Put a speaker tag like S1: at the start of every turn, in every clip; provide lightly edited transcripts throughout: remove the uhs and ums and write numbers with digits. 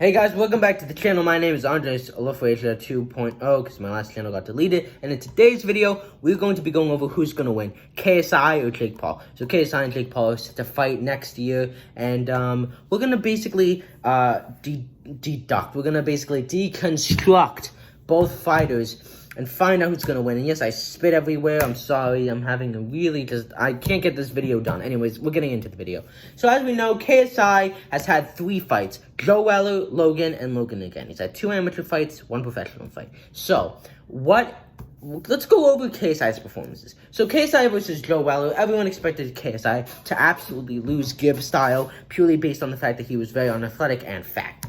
S1: Hey guys, welcome back to the channel. My name is Andres Olofreja 2.0 because my last channel got deleted. And in today's video, we're going to be going over who's going to win, KSI or Jake Paul. So KSI and Jake Paul are set to fight next year. And we're going to basically deconstruct both fighters and find out who's going to win. And yes, I spit everywhere. I'm sorry. I'm having a I can't get this video done. Anyways, we're getting into the video. So as we know, KSI has had 3 fights. Joe Weller, Logan, and Logan again. He's had 2 amateur fights, 1 professional fight. So, let's go over KSI's performances. So KSI versus Joe Weller, everyone expected KSI to absolutely lose Gibbs style, purely based on the fact that he was very unathletic and fat.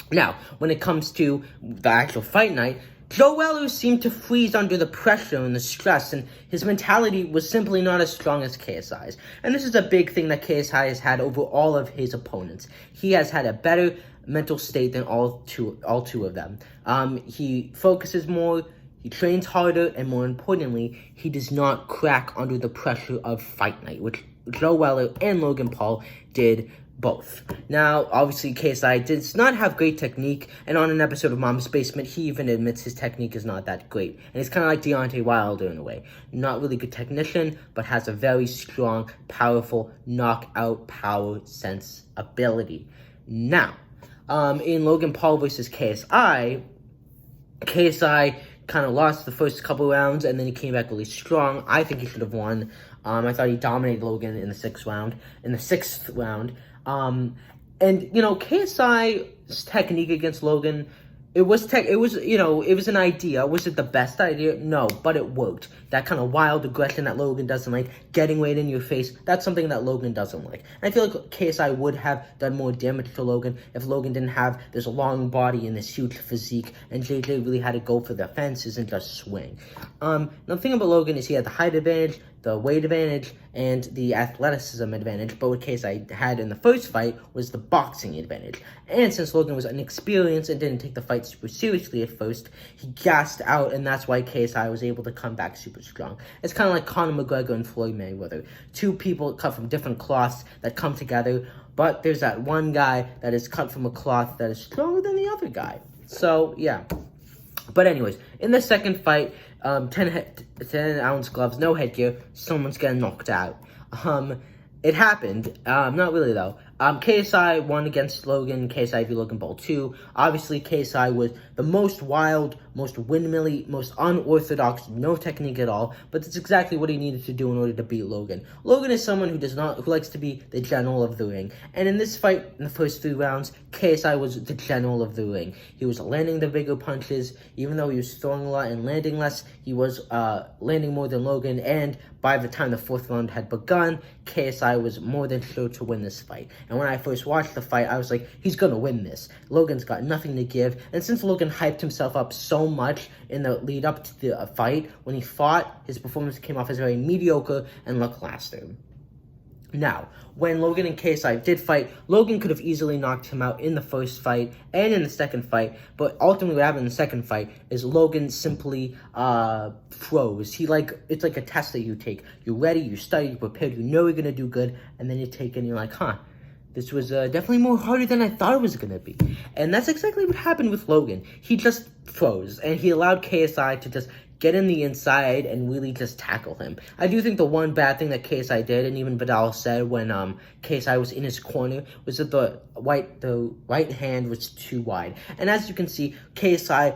S1: Now, when it comes to the actual fight night, Joe Weller seemed to freeze under the pressure and the stress, and his mentality was simply not as strong as KSI's. And this is a big thing that KSI has had over all of his opponents. He has had a better mental state than all two of them. He focuses more, he trains harder, and more importantly, he does not crack under the pressure of fight night, which Joe Weller and Logan Paul did both. Now, obviously, KSI does not have great technique, and on an episode of Mama's Basement, he even admits his technique is not that great. And it's kind of like Deontay Wilder in a way. Not really good technician, but has a very strong, powerful, knockout power sense ability. Now, in Logan Paul versus KSI kind of lost the first couple rounds, and then he came back really strong. I think he should have won. I thought he dominated Logan in the 6th round. And you know, KSI's technique against Logan, it was an idea. Was it the best idea? No, but it worked. That kind of wild aggression that Logan doesn't like, getting right in your face, that's something that Logan doesn't like. And I feel like KSI would have done more damage to Logan if Logan didn't have this long body and this huge physique, and JJ really had to go for the fences and just swing. Now the thing about Logan is he had the height advantage, the weight advantage, and the athleticism advantage, but what KSI had in the first fight was the boxing advantage. And since Logan was inexperienced and didn't take the fight super seriously at first, he gassed out, and that's why KSI was able to come back super strong. It's kind of like Conor McGregor and Floyd Mayweather. 2 people cut from different cloths that come together, but there's that one guy that is cut from a cloth that is stronger than the other guy. So, yeah. But anyways, in the second fight, 10-ounce gloves, no headgear, someone's getting knocked out. It happened. Not really, though. KSI won against Logan. KSI beat Logan Paul 2. Obviously, KSI was the most wild, most windmilly, most unorthodox, no technique at all. But that's exactly what he needed to do in order to beat Logan. Logan is someone who likes to be the general of the ring. And in this fight, in the first 3 rounds, KSI was the general of the ring. He was landing the bigger punches. Even though he was throwing a lot and landing less, he was landing more than Logan. And by the time the 4th round had begun, KSI was more than sure to win this fight. And when I first watched the fight, I was like, he's going to win this. Logan's got nothing to give. And since Logan hyped himself up so much in the lead up to the fight, when he fought, his performance came off as very mediocre and lackluster. Now, when Logan and KSI did fight, Logan could have easily knocked him out in the first fight and in the second fight, but ultimately what happened in the second fight is Logan simply froze. It's like a test that you take. You're ready, you study, you're prepared, you know you're going to do good, and then you take it and you're like, this was definitely more harder than I thought it was going to be. And that's exactly what happened with Logan. He just froze, and he allowed KSI to just get in the inside and really just tackle him. I do think the one bad thing that KSI did, and even Vidal said when KSI was in his corner, was that the right hand was too wide. And as you can see, KSI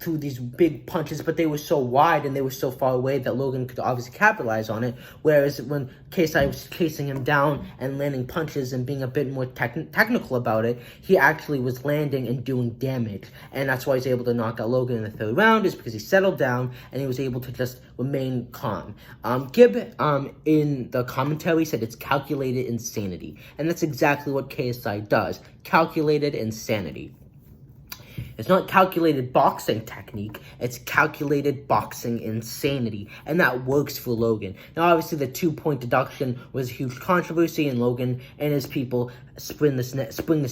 S1: threw these big punches, but they were so wide and they were so far away that Logan could obviously capitalize on it. Whereas when KSI was chasing him down and landing punches and being a bit more technical about it, he actually was landing and doing damage. And that's why he's able to knock out Logan in the 3rd round, is because he settled down and he was able to just remain calm. Gibb, in the commentary, said it's calculated insanity. And that's exactly what KSI does. Calculated insanity. It's not calculated boxing technique, it's calculated boxing insanity, and that works for Logan. Now, obviously, the 2-point deduction was a huge controversy, and Logan and his people spring this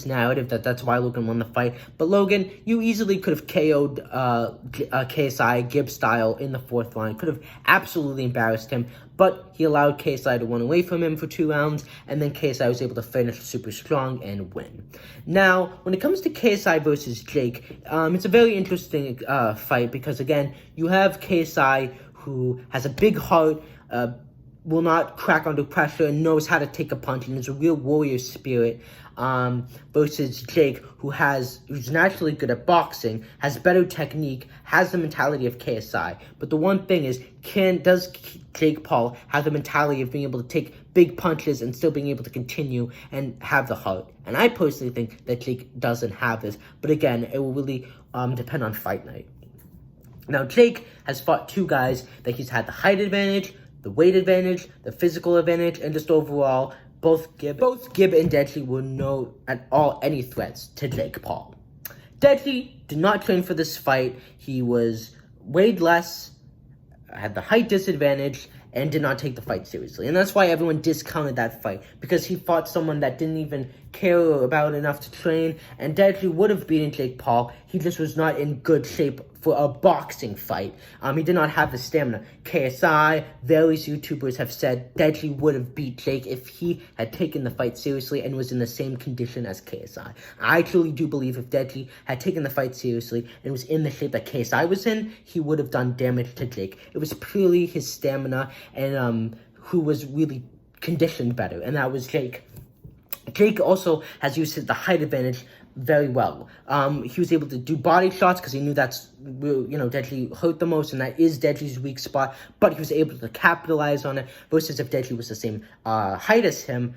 S1: narrative that's why Logan won the fight. But Logan, you easily could have KO'd KSI Gibbs style in the 4th round. Could have absolutely embarrassed him, but he allowed KSI to run away from him for 2 rounds, and then KSI was able to finish super strong and win. Now, when it comes to KSI versus Jake, it's a very interesting fight because, again, you have KSI who has a big heart, will not crack under pressure, and knows how to take a punch, and is a real warrior spirit, versus Jake, who's naturally good at boxing, has better technique, has the mentality of KSI. But the one thing is, does Jake Paul have the mentality of being able to take big punches and still being able to continue and have the heart? And I personally think that Jake doesn't have this. But again, it will really depend on fight night. Now, Jake has fought 2 guys that he's had the height advantage, the weight advantage, the physical advantage, and just overall, both Gib and Deadly were no at all any threats to Jake Paul. Deadly did not train for this fight. He weighed less, had the height disadvantage, and did not take the fight seriously. And that's why everyone discounted that fight, because he fought someone that didn't even care about enough to train, and Deadly would have beaten Jake Paul. He just was not in good shape for a boxing fight. He did not have the stamina. KSI, various YouTubers have said Deadly would have beat Jake if he had taken the fight seriously and was in the same condition as KSI. I truly do believe if Deadly had taken the fight seriously and was in the shape that KSI was in, he would have done damage to Jake. It was purely his stamina and who was really conditioned better, and that was Jake. Jake also has used the height advantage very well. He was able to do body shots because he knew that's, Deadly hurt the most, and that is Deadly's weak spot, but he was able to capitalize on it, versus if Deadly was the same height as him,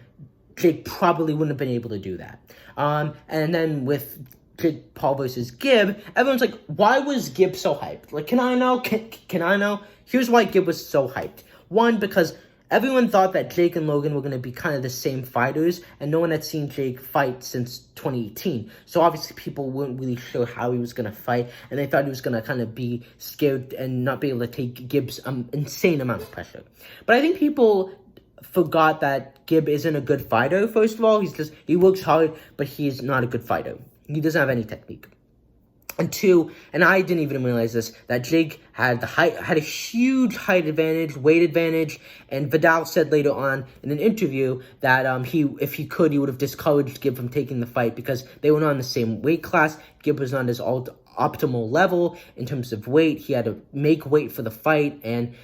S1: Jake probably wouldn't have been able to do that. And then with Jake Paul versus Gib, everyone's like, why was Gib so hyped? Like, can I know? Can I know? Here's why Gib was so hyped. One, because everyone thought that Jake and Logan were going to be kind of the same fighters, and no one had seen Jake fight since 2018. So obviously people weren't really sure how he was going to fight, and they thought he was going to kind of be scared and not be able to take Gib's insane amount of pressure. But I think people forgot that Gib isn't a good fighter, first of all. He works hard, but he's not a good fighter. He doesn't have any technique. And 2, and I didn't even realize this, that Jake had a huge height advantage, weight advantage, and Vidal said later on in an interview that if he could, he would have discouraged Gib from taking the fight because they were not in the same weight class. Gib was not his optimal level in terms of weight. He had to make weight for the fight, and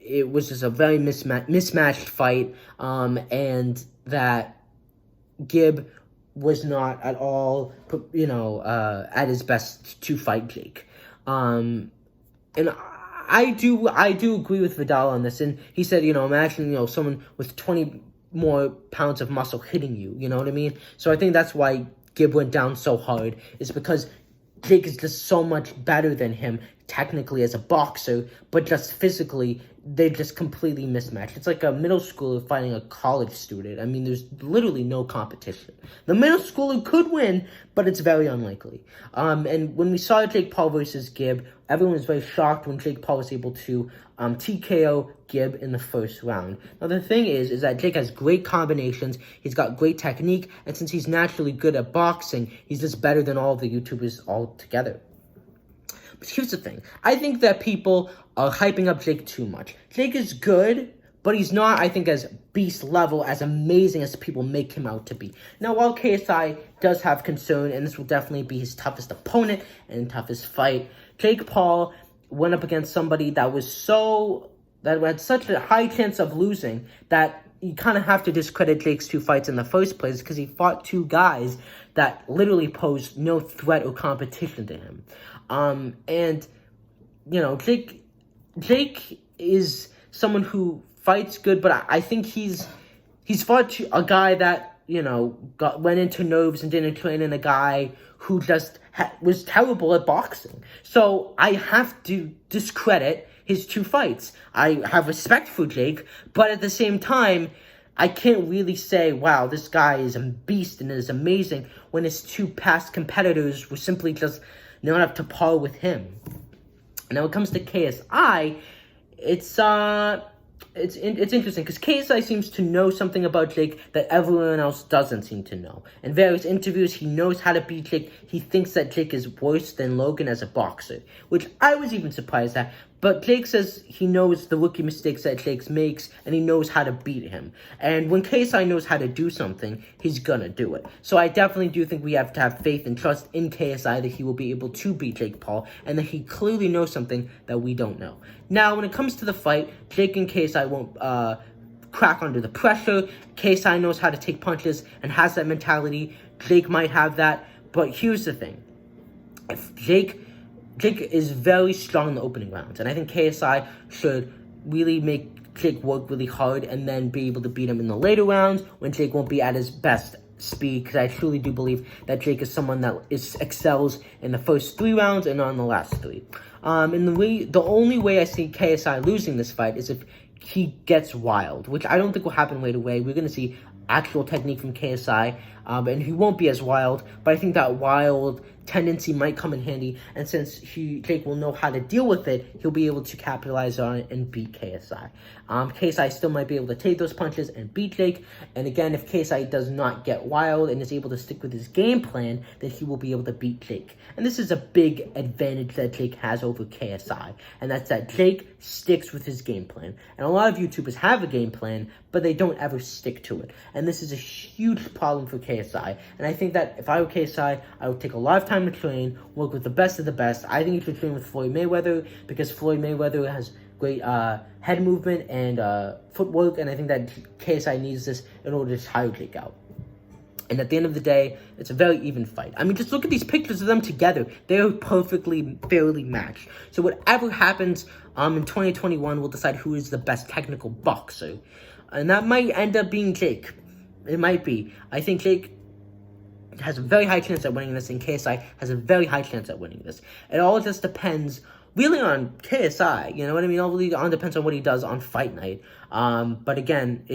S1: it was just a very mismatched fight, and that Gib was not at all, at his best to fight Jake. And I do agree with Vidal on this. And he said, imagine, someone with 20 more pounds of muscle hitting you, you know what I mean? So I think that's why Gib went down so hard, is because Jake is just so much better than him technically as a boxer, but just physically, they're just completely mismatched. It's like a middle schooler fighting a college student. I mean, there's literally no competition. The middle schooler could win, but it's very unlikely. And when we saw Jake Paul versus Gib, everyone was very shocked when Jake Paul was able to TKO Gib in the first round. Now, the thing is that Jake has great combinations, he's got great technique, and since he's naturally good at boxing, he's just better than all of the YouTubers all together. But here's the thing. I think that people are hyping up Jake too much. Jake is good, but he's not, I think, as beast level, as amazing as people make him out to be. Now, while KSI does have concern, and this will definitely be his toughest opponent and toughest fight, Jake Paul went up against somebody that had such a high chance of losing that you kind of have to discredit Jake's 2 fights in the first place, because he fought 2 guys that literally posed no threat or competition to him. Jake is someone who fights good, but I think he's fought a guy that, went into nerves and didn't train, and a guy who just was terrible at boxing. So I have to discredit his 2 fights. I have respect for Jake, but at the same time, I can't really say, wow, this guy is a beast and is amazing, when his 2 past competitors were simply just not up to par with him. Now, when it comes to KSI, it's it's interesting because KSI seems to know something about Jake that everyone else doesn't seem to know. In various interviews, he knows how to beat Jake. He thinks that Jake is worse than Logan as a boxer, which I was even surprised at. But Jake says he knows the rookie mistakes that Jake makes, and he knows how to beat him. And when KSI knows how to do something, he's gonna do it. So I definitely do think we have to have faith and trust in KSI that he will be able to beat Jake Paul, and that he clearly knows something that we don't know. Now, when it comes to the fight, Jake and KSI won't crack under the pressure. KSI knows how to take punches and has that mentality. Jake might have that, but here's the thing. If Jake is very strong in the opening rounds, and I think KSI should really make Jake work really hard and then be able to beat him in the later rounds when Jake won't be at his best speed, because I truly do believe that Jake is someone that excels in the first 3 rounds and not in the last 3. And the only way I see KSI losing this fight is if he gets wild, which I don't think will happen right away. We're going to see actual technique from KSI, and he won't be as wild, but I think that wild tendency might come in handy, and since Jake will know how to deal with it, he'll be able to capitalize on it and beat KSI. KSI still might be able to take those punches and beat Jake, and again, if KSI does not get wild and is able to stick with his game plan, then he will be able to beat Jake. And this is a big advantage that Jake has over KSI, and that's that Jake sticks with his game plan. And a lot of YouTubers have a game plan, but they don't ever stick to it. And this is a huge problem for KSI. And I think that if I were KSI, I would take a lot of time to train, work with the best of the best. I think you should train with Floyd Mayweather, because Floyd Mayweather has great head movement and footwork, and I think that KSI needs this in order to tire Jake out. And at the end of the day, it's a very even fight. I mean, just look at these pictures of them together. They're perfectly, fairly matched. So whatever happens in 2021 will decide who is the best technical boxer. And that might end up being Jake. It might be. I think Jake has a very high chance at winning this, and KSI has a very high chance at winning this. It all just depends really on KSI, you know what I mean? It all really depends on what he does on fight night. But again,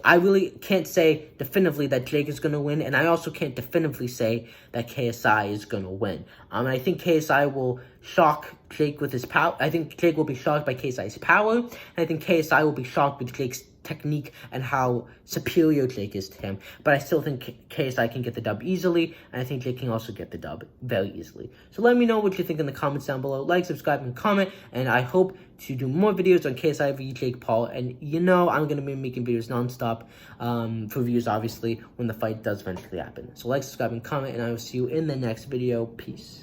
S1: I really can't say definitively that Jake is going to win, and I also can't definitively say that KSI is going to win. I think KSI will shock Jake with his power. I think Jake will be shocked by KSI's power, and I think KSI will be shocked with Jake's technique and how superior Jake is to him. But I still think KSI can get the dub easily, and I think Jake can also get the dub very easily. So let me know what you think in the comments down below. Like, subscribe, and comment, and I hope to do more videos on KSI v Jake Paul. And you know I'm going to be making videos nonstop for reviews, obviously, when the fight does eventually happen. So like, subscribe, and comment, and I will see you in the next video. Peace.